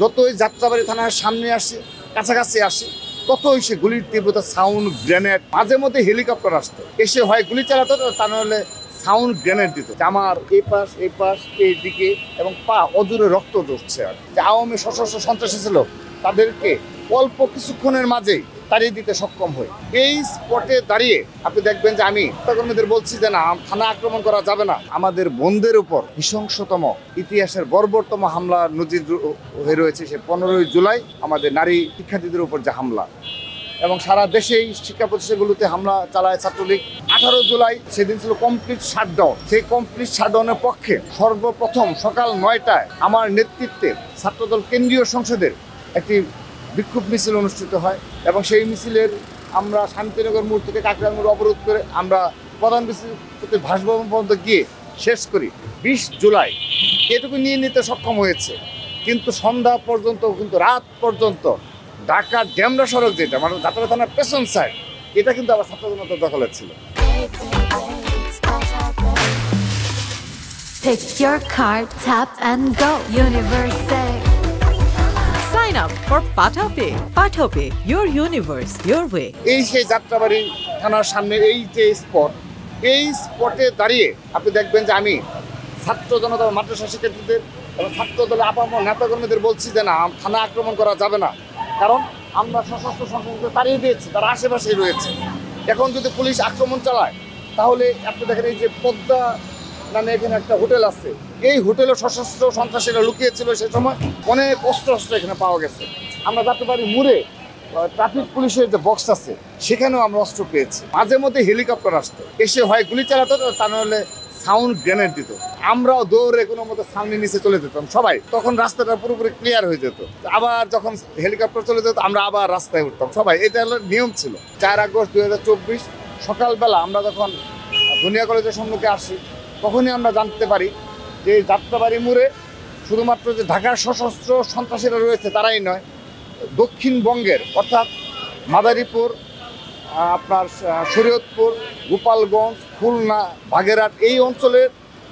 যতই যাত্রাবাড়ি থানার সামনে আসে, কাছাকাছি আসে, ততই সে গুলির তীব্রতা, সাউন্ড গ্রেনেড, মাঝে মধ্যে হেলিকপ্টার আসতো, এসে হয় গুলি চালাতো, তা নাহলে সাউন্ড গ্রেনেড দিত। আমার এই পাশ এই দিকে এবং পা অজুরে রক্ত ঝরছে। আর যে আওয়ামী সশস্ত্র সন্ত্রাসী ছিল তাদেরকে অল্প কিছুক্ষণের মাঝেই তাড়িয়ে দিতে সক্ষম হই। এই স্পটে দাঁড়িয়ে আপনি দেখবেন যে আমি কর্মীদের বলছি যে না, থানা আক্রমণ করা যাবে না। আমাদের বোনদের উপর নৃশংসতম, ইতিহাসের বর্বরতম হামলা নজির হয়ে রয়েছে সে 15ই জুলাই আমাদের নারী শিক্ষার্থীদের উপর যে হামলা, এবং সারা দেশেই শিক্ষা প্রতিষ্ঠানগুলোতে হামলা চালায় ছাত্রলীগ। 18 জুলাই সেদিন ছিল কমপ্লিট শাটডাউন। সেই কমপ্লিট শাটডাউনের পক্ষে সর্বপ্রথম সকাল 9টায় আমার নেতৃত্বে ছাত্রদল কেন্দ্রীয় সংসদের একটি বিক্ষোভ মিছিল অনুষ্ঠিত হয়, এবং সেই মিছিলের আমরা শান্তিনগর মোড় থেকে কাকরাইল মোড় অবরোধ করে আমরা প্রধান বিচারপতি ভাসভবন পর্যন্ত গিয়ে শেষ করি 20 জুলাই। এটুকু নিয়ে নিতে সক্ষম হয়েছে, কিন্তু সন্ধ্যা পর্যন্ত, কিন্তু রাত পর্যন্ত ঢাকা ডেমরা সড়ক, যেটা মানে যাত্রা থানার পেছন সাইড, এটা কিন্তু আবার ছাত্র জনতার দখলে ছিল। Pick your card, tap and go. Universe. Sign up for PathaPay. PathaPay, your universe, your way. এই সেই যাত্রাবাড়ি থানার সামনে এই যে স্পট, এই স্পটে দাঁড়িয়ে আপনি দেখবেন যে আমি ছাত্র জনতা, মাদ্রাসা শিক্ষার্থীদের এবং ছাত্র দলের আপামর নেতাকর্মীদের বলছি যে না, থানা আক্রমণ করা যাবে না, কারণ আমরা সশস্ত্র সন্ত্রাসীকে তাড়িয়ে দিয়েছি, তারা আশেপাশেই রয়েছে। এখন যদি পুলিশ আক্রমণ চালায় তাহলে আপনি দেখেন এই যে পদ্মা নামে এখানে একটা হোটেল আছে, এই হোটেলে সশস্ত্র সন্ত্রাসীরা লুকিয়েছিল। সে সময় অনেক অস্ত্র এখানে পাওয়া গেছে। আমরা যাত্রাবাড়ি মোড়ে ট্রাফিক পুলিশের যে বক্স আছে সেখানেও আমরা অস্ত্র পেয়েছি। মাঝে মধ্যে হেলিকপ্টার আসতো, এসে হয় গুলি চালাতো, তা নাহলে সাউন্ড গ্রেনেড দিত। আমরাও দৌড়ে কোনো মতো সামনে নিচে চলে যেতাম সবাই, তখন রাস্তাটা পুরোপুরি ক্লিয়ার হয়ে যেত। আবার যখন হেলিকপ্টার চলে যেত আমরা আবার রাস্তায় উঠতাম সবাই, এটা হলো নিয়ম ছিল। 4 আগস্ট 2024 সকালবেলা আমরা যখন দুনিয়া কলেজের সম্মুখে আসি, তখনই আমরা জানতে পারি যে যাত্রাবাড়ি মোড়ে শুধুমাত্র যে ঢাকার সশস্ত্র সন্ত্রাসীরা রয়েছে তারাই নয়, দক্ষিণবঙ্গের অর্থাৎ মাদারীপুর, আপনার শরীয়তপুর, গোপালগঞ্জ, খুলনা, বাগেরহাট, এই অঞ্চলের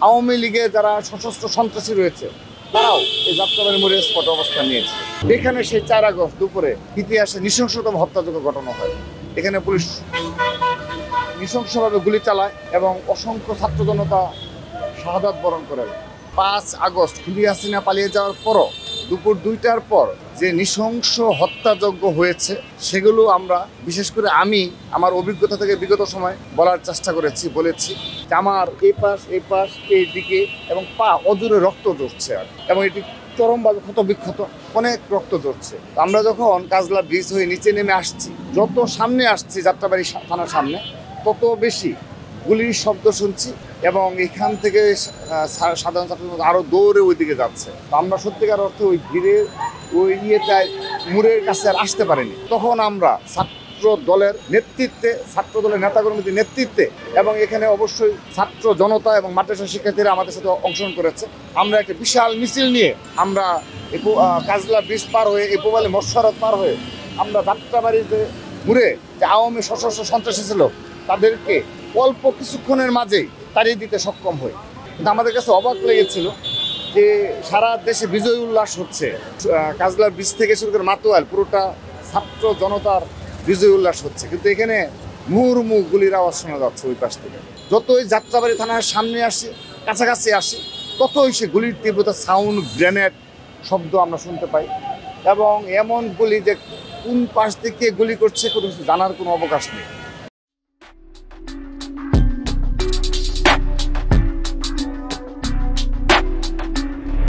আওয়ামী লীগের যারা সশস্ত্র সন্ত্রাসী রয়েছে তারাও এই যাত্রাবাড়ি মোড়ে স্পটে অবস্থান নিয়েছে। এখানে সেই 4 আগস্ট দুপুরে ইতিহাসে নৃশংসতম হত্যাযোগ্য ঘটনা হয়। এখানে পুলিশ নৃশংসভাবে গুলি চালায় এবং অসংখ্য ছাত্র জনতা শাহাদাত বরণ করে। 5 আগস্ট খুনি হাসিনা পালিয়ে যাওয়ার পরও দুপুর 2টার পর যে নৃশংস হত্যাযজ্ঞ হয়েছে সেগুলো আমরা, বিশেষ করে আমি আমার অভিজ্ঞতা থেকে বিগত সময় বলার চেষ্টা বলেছি যে আমার এই পাশ এই দিকে এবং পা অজুরে রক্ত ঝরছে, এবং এটি চরমভাবে ক্ষত বিক্ষত, অনেক রক্ত ঝরছে। আমরা যখন কাজলা ব্রিজ হয়ে নিচে নেমে আসছি, যত সামনে আসছি যাত্রাবাড়ি থানার সামনে, তত বেশি গুলির শব্দ শুনছি, এবং এখান থেকে সাধারণ ছাত্র আরও দৌড়ে ওইদিকে যাচ্ছে। তো আমরা সত্যিকার অর্থে ওই ভিড়ে ওই মোড়ের কাছে আর আসতে পারিনি। তখন আমরা ছাত্র দলের নেতৃত্বে, ছাত্র দলের নেতাকর্মীদের নেতৃত্বে, এবং এখানে অবশ্যই ছাত্র জনতা এবং মাদ্রাসা শিক্ষার্থীরা আমাদের সাথে অংশগ্রহণ করেছে। আমরা একটা বিশাল মিছিল নিয়ে আমরা কাজলা ব্রিজ পার হয়ে ইপোবালি মৎস্যরথ পার হয়ে আমরা যাত্রাবাড়ির যে মোড়ে যে আওয়ামী সশস্ত্র সন্ত্রাসী ছিল তাদেরকে অল্প কিছুক্ষণের মাঝেই তাড়িয়ে দিতে সক্ষম হই। কিন্তু আমাদের কাছে অবাক লেগেছিল যে সারা দেশে বিজয় উল্লাস হচ্ছে, কাজলা ব্রিজ থেকে শুরু করে মাতোয়াল পুরোটা ছাত্র জনতার বিজয় উল্লাস হচ্ছে, কিন্তু এখানে মুহুর্মুহু গুলির আওয়াজ শোনা যাচ্ছে ওই পাশ থেকে। যতই যাত্রাবাড়ি থানার সামনে আসি, কাছাকাছি আসি, ততই সে গুলির তীব্রতা, সাউন্ড গ্রেনেড শব্দ আমরা শুনতে পাই, এবং এমন গুলি যে কোন পাশ থেকে গুলি করছে কোনো কিছু জানার কোনো অবকাশ নেই।